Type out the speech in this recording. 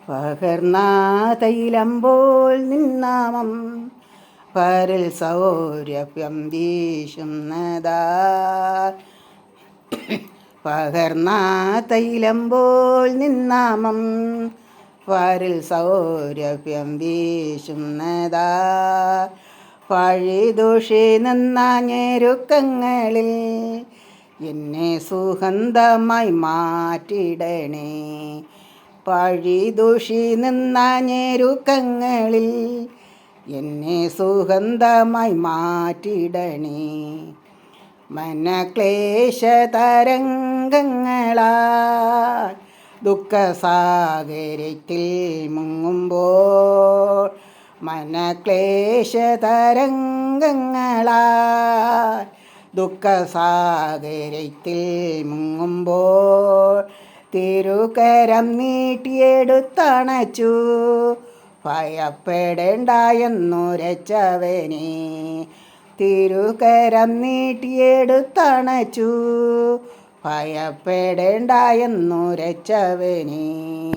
പകർന്നാതൈലമ്പോൾ നിന്നാമം പരൽ സൗരഭ്യം വീശുന്നതാ. പകർന്നാതൈലമ്പോൾ നിന്നാമം പരൽ സൗരഭ്യം വീശുന്നതാ. പഴിദൂഷി നിന്ന ഞെരുക്കങ്ങളിൽ എന്നെ സുഗന്ധമായി മാറ്റിടണേ. പഴിദൂഷി നിന്ന ഞെരുക്കങ്ങളിൽ എന്നെ സുഗന്ധമായി മാറ്റിടണേ. മനക്ലേശതരംഗങ്ങളാൽ ദുഃഖസാഗരത്തിൽ മുങ്ങുമ്പോൾ, മനക്ലേശതരംഗങ്ങളാൽ ദുഃഖസാഗരത്തിൽ മുങ്ങുമ്പോൾ തിരുകരം നീട്ടിയെടുത്തണച്ചു ഭയപ്പെടേണ്ട എന്നുരച്ചവനെ. തിരുകരം നീട്ടിയെടുത്തണച്ചു ഭയപ്പെടേണ്ട എന്നുരച്ചവനെ.